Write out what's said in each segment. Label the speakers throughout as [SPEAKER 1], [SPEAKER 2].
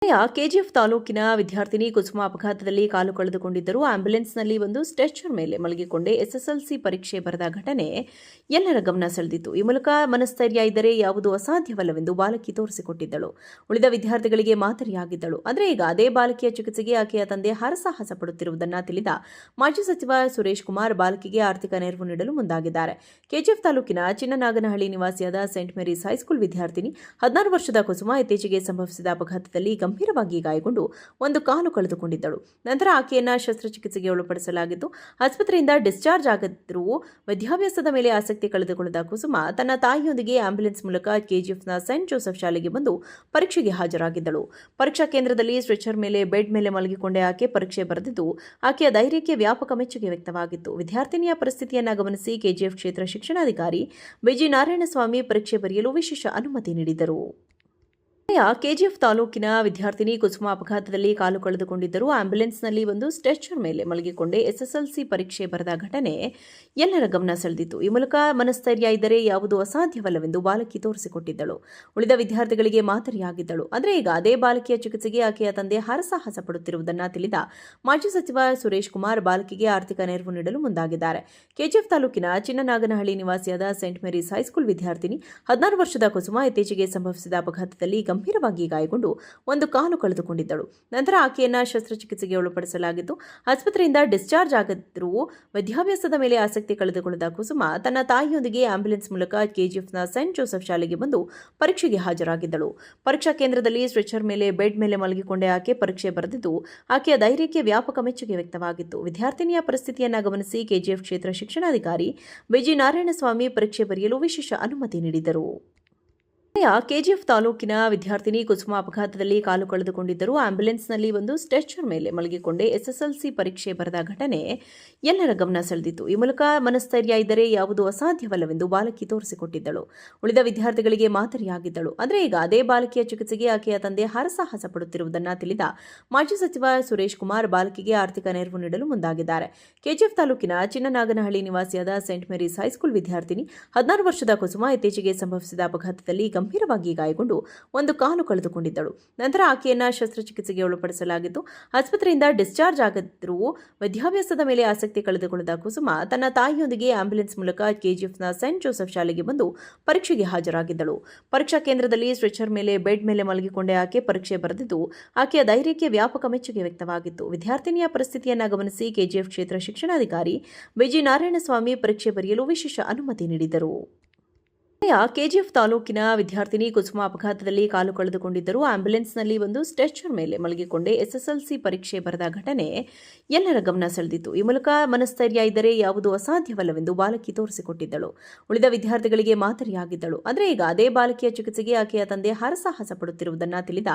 [SPEAKER 1] KGF ತಾಲೂಕಿನ ವಿದ್ಯಾರ್ಥಿನಿ ಕುಸುಮ ಅಪಘಾತದಲ್ಲಿ ಕಾಲು ಕಳೆದುಕೊಂಡಿದ್ದರು. ಆಂಬ್ಯುಲೆನ್ಸ್ನಲ್ಲಿ ಒಂದು ಸ್ಟ್ರೆಚರ್ ಮೇಲೆ ಮಲಗಿಕೊಂಡೇ ಎಸ್ಎಸ್ಎಲ್ಸಿ ಪರೀಕ್ಷೆ ಬರೆದ ಘಟನೆ ಎಲ್ಲರ ಗಮನ ಸೆಳೆದಿತ್ತು. ಈ ಮೂಲಕ ಮನಸ್ಥೈರ್ಯ ಇದ್ದರೆ ಯಾವುದೂ ಅಸಾಧ್ಯವಲ್ಲವೆಂದು ಬಾಲಕಿ ತೋರಿಸಿಕೊಟ್ಟಿದ್ದಳು. ಉಳಿದ ವಿದ್ಯಾರ್ಥಿಗಳಿಗೆ ಮಾದರಿಯಾಗಿದ್ದಳು. ಆದರೆ ಈಗ ಅದೇ ಬಾಲಕಿಯ ಚಿಕಿತ್ಸೆಗೆ ಆಕೆಯ ತಂದೆ ಹರಸಾಹಸ ಪಡುತ್ತಿರುವುದನ್ನು ತಿಳಿದ ಮಾಜಿ ಸಚಿವ ಸುರೇಶ್ ಕುಮಾರ್ ಬಾಲಕಿಗೆ ಆರ್ಥಿಕ ನೆರವು ನೀಡಲು ಮುಂದಾಗಿದ್ದಾರೆ. ಕೆಜಿಎಫ್ ತಾಲೂಕಿನ ಚಿನ್ನನಾಗನಹಳ್ಳಿ ನಿವಾಸಿಯಾದ ಸೇಂಟ್ ಮೇರೀಸ್ ಹೈಸ್ಕೂಲ್ ವಿದ್ಯಾರ್ಥಿನಿ 16 ವರ್ಷದ ಕುಸುಮ ಇತ್ತೀಚೆಗೆ ಸಂಭವಿಸಿದ ಅಪಘಾತದಲ್ಲಿ ಗಂಭೀರವಾಗಿ ಗಾಯಗೊಂಡು ಒಂದು ಕಾಲು ಕಳೆದುಕೊಂಡಿದ್ದಳು. ನಂತರ ಆಕೆಯನ್ನು ಶಸ್ತ್ರಚಿಕಿತ್ಸೆಗೆ ಒಳಪಡಿಸಲಾಗಿದ್ದು, ಆಸ್ಪತ್ರೆಯಿಂದ ಡಿಸ್ಚಾರ್ಜ್ ಆಗಿದ್ದರೂ ವಿದ್ಯಾಭ್ಯಾಸದ ಮೇಲೆ ಆಸಕ್ತಿ ಕಳೆದುಕೊಳ್ಳದ ಕುಸುಮ ತನ್ನ ತಾಯಿಯೊಂದಿಗೆ ಆಂಬ್ಯುಲೆನ್ಸ್ ಮೂಲಕ ಕೆಜಿಎಫ್ನ ಸೆಂಟ್ ಜೋಸೆಫ್ ಶಾಲೆಗೆ ಬಂದು ಪರೀಕ್ಷೆಗೆ ಹಾಜರಾಗಿದ್ದಳು. ಪರೀಕ್ಷಾ ಕೇಂದ್ರದಲ್ಲಿ ಸ್ಟ್ರೆಚರ್ ಮೇಲೆ ಬೆಡ್ ಮೇಲೆ ಮಲಗಿಕೊಂಡೇ ಆಕೆ ಪರೀಕ್ಷೆ ಬರೆದಿದ್ದು, ಆಕೆಯ ಧೈರ್ಯಕ್ಕೆ ವ್ಯಾಪಕ ಮೆಚ್ಚುಗೆ ವ್ಯಕ್ತವಾಗಿತ್ತು. ವಿದ್ಯಾರ್ಥಿನಿಯ ಪರಿಸ್ಥಿತಿಯನ್ನು ಗಮನಿಸಿ ಕೆಜಿಎಫ್ ಕ್ಷೇತ್ರ ಶಿಕ್ಷಣಾಧಿಕಾರಿ ಬಿಜಿ ನಾರಾಯಣಸ್ವಾಮಿ ಪರೀಕ್ಷೆ ಬರೆಯಲು ವಿಶೇಷ ಅನುಮತಿ ನೀಡಿದರು. ಕೆಜಿಎಫ್ ತಾಲೂಕಿನ ವಿದ್ಯಾರ್ಥಿನಿ ಕುಸುಮ ಅಪಘಾತದಲ್ಲಿ ಕಾಲು ಕಳೆದುಕೊಂಡಿದ್ದರು. ಆಂಬ್ಯುಲೆನ್ಸ್ನಲ್ಲಿ ಒಂದು ಸ್ಟ್ರೆಚರ್ ಮೇಲೆ ಮಲಗಿಕೊಂಡೇ ಎಸ್ಎಸ್ಎಲ್ಸಿ ಪರೀಕ್ಷೆ ಬರೆದ ಘಟನೆ ಎಲ್ಲರ ಗಮನ ಸೆಳೆದಿತ್ತು. ಈ ಮೂಲಕ ಮನಸ್ಥೈರ್ಯ ಇದ್ದರೆ ಯಾವುದೂ ಅಸಾಧ್ಯವಲ್ಲವೆಂದು ಬಾಲಕಿ ತೋರಿಸಿಕೊಟ್ಟಿದ್ದಳು. ಉಳಿದ ವಿದ್ಯಾರ್ಥಿಗಳಿಗೆ ಮಾದರಿಯಾಗಿದ್ದಳು. ಆದರೆ ಈಗ ಅದೇ ಬಾಲಕಿಯ ಚಿಕಿತ್ಸೆಗೆ ಆಕೆಯ ತಂದೆ ಹರಸಾಹಸ ಪಡುತ್ತಿರುವುದನ್ನು ತಿಳಿದ ಮಾಜಿ ಸಚಿವ ಸುರೇಶ್ ಕುಮಾರ್ ಬಾಲಕಿಗೆ ಆರ್ಥಿಕ ನೆರವು ನೀಡಲು ಮುಂದಾಗಿದ್ದಾರೆ. ಕೆಜಿಎಫ್ ತಾಲೂಕಿನ ಚಿನ್ನನಾಗನಹಳ್ಳಿ ನಿವಾಸಿಯಾದ ಸೇಂಟ್ ಮೇರೀಸ್ ಹೈಸ್ಕೂಲ್ ವಿದ್ಯಾರ್ಥಿನಿ 16 ವರ್ಷದ ಕುಸುಮ ಇತ್ತೀಚೆಗೆ ಸಂಭವಿಸಿದ ಅಪಘಾತದಲ್ಲಿ ಗಂಭೀರವಾಗಿ ಗಾಯಗೊಂಡು ಒಂದು ಕಾಲು ಕಳೆದುಕೊಂಡಿದ್ದಳು. ನಂತರ ಆಕೆಯನ್ನು ಶಸ್ತ್ರಚಿಕಿತ್ಸೆಗೆ ಒಳಪಡಿಸಲಾಗಿದ್ದು, ಆಸ್ಪತ್ರೆಯಿಂದ ಡಿಸ್ಚಾರ್ಜ್ ಆಗಿದ್ದರೂ ವಿದ್ಯಾಭ್ಯಾಸದ ಮೇಲೆ ಆಸಕ್ತಿ ಕಳೆದುಕೊಳ್ಳದ ಕುಸುಮ ತನ್ನ ತಾಯಿಯೊಂದಿಗೆ ಆಂಬ್ಯುಲೆನ್ಸ್ ಮೂಲಕ ಕೆಜಿಎಫ್ನ ಸೆಂಟ್ ಜೋಸೆಫ್ ಶಾಲೆಗೆ ಬಂದು ಪರೀಕ್ಷೆಗೆ ಹಾಜರಾಗಿದ್ದಳು. ಪರೀಕ್ಷಾ ಕೇಂದ್ರದಲ್ಲಿ ಸ್ಟ್ರೆಚರ್ ಮೇಲೆ ಬೆಡ್ ಮೇಲೆ ಮಲಗಿಕೊಂಡೇ ಆಕೆ ಪರೀಕ್ಷೆ ಬರೆದಿದ್ದು, ಆಕೆಯ ಧೈರ್ಯಕ್ಕೆ ವ್ಯಾಪಕ ಮೆಚ್ಚುಗೆ ವ್ಯಕ್ತವಾಗಿತ್ತು. ವಿದ್ಯಾರ್ಥಿನಿಯ ಪರಿಸ್ಥಿತಿಯನ್ನು ಗಮನಿಸಿ ಕೆಜಿಎಫ್ ಕ್ಷೇತ್ರ ಶಿಕ್ಷಣಾಧಿಕಾರಿ ಬಿಜಿ ನಾರಾಯಣಸ್ವಾಮಿ ಪರೀಕ್ಷೆ ಬರೆಯಲು ವಿಶೇಷ ಅನುಮತಿ ನೀಡಿದರು. ಕೆಜಿಎಫ್ ತಾಲೂಕಿನ ವಿದ್ಯಾರ್ಥಿನಿ ಕುಸುಮ ಅಪಘಾತದಲ್ಲಿ ಕಾಲು ಕಳೆದುಕೊಂಡಿದ್ದರು. ಆಂಬ್ಯುಲೆನ್ಸ್ನಲ್ಲಿ ಒಂದು ಸ್ಟ್ರೆಚರ್ ಮೇಲೆ ಮಲಗಿಕೊಂಡೇ ಎಸ್ಎಸ್ಎಲ್ಸಿ ಪರೀಕ್ಷೆ ಬರೆದ ಘಟನೆ ಎಲ್ಲರ ಗಮನ ಸೆಳೆದಿತ್ತು. ಈ ಮೂಲಕ ಮನಸ್ಥೈರ್ಯ ಇದ್ದರೆ ಯಾವುದೂ ಅಸಾಧ್ಯವಲ್ಲವೆಂದು ಬಾಲಕಿ ತೋರಿಸಿಕೊಟ್ಟಿದ್ದಳು. ಉಳಿದ ವಿದ್ಯಾರ್ಥಿಗಳಿಗೆ ಮಾದರಿಯಾಗಿದ್ದಳು. ಆದರೆ ಈಗ ಅದೇ ಬಾಲಕಿಯ ಚಿಕಿತ್ಸೆಗೆ ಆಕೆಯ ತಂದೆ ಹರಸಾಹಸ ಪಡುತ್ತಿರುವುದನ್ನು ತಿಳಿದ ಮಾಜಿ ಸಚಿವ ಸುರೇಶ್ ಕುಮಾರ್ ಬಾಲಕಿಗೆ ಆರ್ಥಿಕ ನೆರವು ನೀಡಲು ಮುಂದಾಗಿದ್ದಾರೆ. ಕೆಜಿಎಫ್ ತಾಲೂಕಿನ ಚಿನ್ನನಾಗನಹಳ್ಳಿ ನಿವಾಸಿಯಾದ ಸೇಂಟ್ ಮೇರೀಸ್ ಹೈಸ್ಕೂಲ್ ವಿದ್ಯಾರ್ಥಿನಿ 16 ವರ್ಷದ ಕುಸುಮ ಇತ್ತೀಚೆಗೆ ಸಂಭವಿಸಿದ ಅಪಘಾತದಲ್ಲಿ ಗಂಭೀರವಾಗಿ ಗಾಯಗೊಂಡು ಒಂದು ಕಾಲು ಕಳೆದುಕೊಂಡಿದ್ದಳು. ನಂತರ ಆಕೆಯನ್ನು ಶಸ್ತ್ರಚಿಕಿತ್ಸೆಗೆ ಒಳಪಡಿಸಲಾಗಿದ್ದು, ಆಸ್ಪತ್ರೆಯಿಂದ ಡಿಸ್ಚಾರ್ಜ್ ಆಗಿದ್ದರೂ ವಿದ್ಯಾಭ್ಯಾಸದ ಮೇಲೆ ಆಸಕ್ತಿ ಕಳೆದುಕೊಳ್ಳದ ಕುಸುಮ ತನ್ನ ತಾಯಿಯೊಂದಿಗೆ ಆಂಬ್ಯುಲೆನ್ಸ್ ಮೂಲಕ ಕೆಜಿಎಫ್ನ ಸೆಂಟ್ ಜೋಸೆಫ್ ಶಾಲೆಗೆ ಬಂದು ಪರೀಕ್ಷೆಗೆ ಹಾಜರಾಗಿದ್ದಳು. ಪರೀಕ್ಷಾ ಕೇಂದ್ರದಲ್ಲಿ ಸ್ಟ್ರೆಚರ್ ಮೇಲೆ ಬೆಡ್ ಮೇಲೆ ಮಲಗಿಕೊಂಡೇ ಆಕೆ ಪರೀಕ್ಷೆ ಬರೆದಿದ್ದು, ಆಕೆಯ ಧೈರ್ಯಕ್ಕೆ ವ್ಯಾಪಕ ಮೆಚ್ಚುಗೆ ವ್ಯಕ್ತವಾಗಿತ್ತು. ವಿದ್ಯಾರ್ಥಿನಿಯ ಪರಿಸ್ಥಿತಿಯನ್ನು ಗಮನಿಸಿ ಕೆಜಿಎಫ್ ಕ್ಷೇತ್ರ ಶಿಕ್ಷಣಾಧಿಕಾರಿ ಬಿಜಿ ನಾರಾಯಣಸ್ವಾಮಿ ಪರೀಕ್ಷೆ ಬರೆಯಲು ವಿಶೇಷ ಅನುಮತಿ ನೀಡಿದರು. ಕೆಜಿಎಫ್ ತಾಲೂಕಿನ ವಿದ್ಯಾರ್ಥಿನಿ ಕುಸುಮ ಅಪಘಾತದಲ್ಲಿ ಕಾಲು ಕಳೆದುಕೊಂಡಿದ್ದರು. ಆಂಬ್ಯುಲೆನ್ಸ್ನಲ್ಲಿ ಒಂದು ಸ್ಟ್ರೆಚರ್ ಮೇಲೆ ಮಲಗಿಕೊಂಡೇ ಎಸ್ಎಸ್ಎಲ್ಸಿ ಪರೀಕ್ಷೆ ಬರೆದ ಘಟನೆ ಎಲ್ಲರ ಗಮನ ಸೆಳೆದಿತ್ತು. ಈ ಮೂಲಕ ಮನಸ್ಥೈರ್ಯ ಇದ್ದರೆ ಯಾವುದೂ ಅಸಾಧ್ಯವಲ್ಲವೆಂದು ಬಾಲಕಿ ತೋರಿಸಿಕೊಟ್ಟಿದ್ದಳು. ಉಳಿದ ವಿದ್ಯಾರ್ಥಿಗಳಿಗೆ ಮಾದರಿಯಾಗಿದ್ದಳು. ಆದರೆ ಈಗ ಅದೇ ಬಾಲಕಿಯ ಚಿಕಿತ್ಸೆಗೆ ಆಕೆಯ ತಂದೆ ಹರಸಾಹಸ ಪಡುತ್ತಿರುವುದನ್ನು ತಿಳಿದ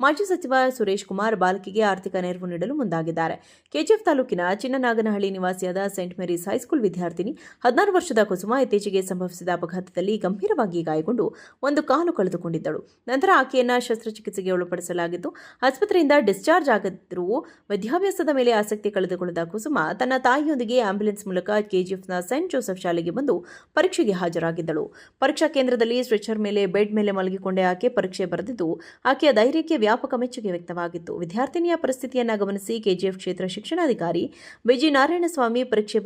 [SPEAKER 1] ಮಾಜಿ ಸಚಿವ ಸುರೇಶ್ ಕುಮಾರ್ ಬಾಲಕಿಗೆ ಆರ್ಥಿಕ ನೆರವು ನೀಡಲು ಮುಂದಾಗಿದ್ದಾರೆ. ಕೆಜಿಎಫ್ ತಾಲೂಕಿನ ಚಿನ್ನನಾಗನಹಳ್ಳಿ ನಿವಾಸಿಯಾದ ಸೇಂಟ್ ಮೇರೀಸ್ ಹೈಸ್ಕೂಲ್ ವಿದ್ಯಾರ್ಥಿನಿ 16 ವರ್ಷದ ಕುಸುಮ ಇತ್ತೀಚೆಗೆ ಸಂಭವಿಸಿದ ಅಪಘಾತದಲ್ಲಿ ಗಂಭೀರವಾಗಿ ಗಾಯಗೊಂಡು ಒಂದು ಕಾಲು ಕಳೆದುಕೊಂಡಿದ್ದಳು. ನಂತರ ಆಕೆಯನ್ನು ಶಸ್ತ್ರಚಿಕಿತ್ಸೆಗೆ ಒಳಪಡಿಸಲಾಗಿದ್ದು, ಆಸ್ಪತ್ರೆಯಿಂದ ಡಿಸ್ಚಾರ್ಜ್ ಆಗಿದ್ದರೂ ವಿದ್ಯಾಭ್ಯಾಸದ ಮೇಲೆ ಆಸಕ್ತಿ ಕಳೆದುಕೊಳ್ಳದ ಕುಸುಮ ತನ್ನ ತಾಯಿಯೊಂದಿಗೆ ಆಂಬ್ಯುಲೆನ್ಸ್ ಮೂಲಕ ಕೆಜಿಎಫ್ನ ಸೆಂಟ್ ಜೋಸೆಫ್ ಶಾಲೆಗೆ ಬಂದು ಪರೀಕ್ಷೆಗೆ ಹಾಜರಾಗಿದ್ದಳು. ಪರೀಕ್ಷಾ ಕೇಂದ್ರದಲ್ಲಿ ಸ್ಟ್ರೆಚರ್ ಮೇಲೆ ಬೆಡ್ ಮೇಲೆ ಮಲಗಿಕೊಂಡೇ ಆಕೆ ಪರೀಕ್ಷೆ ಬರೆದಿದ್ದು, ಆಕೆಯ ಧೈರ್ಯಕ್ಕೆ ವ್ಯಾಪಕ ಮೆಚ್ಚುಗೆ ವ್ಯಕ್ತವಾಗಿತ್ತು. ವಿದ್ಯಾರ್ಥಿನಿಯ ಪರಿಸ್ಥಿತಿಯನ್ನು ಗಮನಿಸಿ ಕೆಜಿಎಫ್ ಕ್ಷೇತ್ರ ಶಿಕ್ಷಣಾಧಿಕಾರಿ ಬಿಜಿ ನಾರಾಯಣಸ್ವಾಮಿ ಪರೀಕ್ಷೆ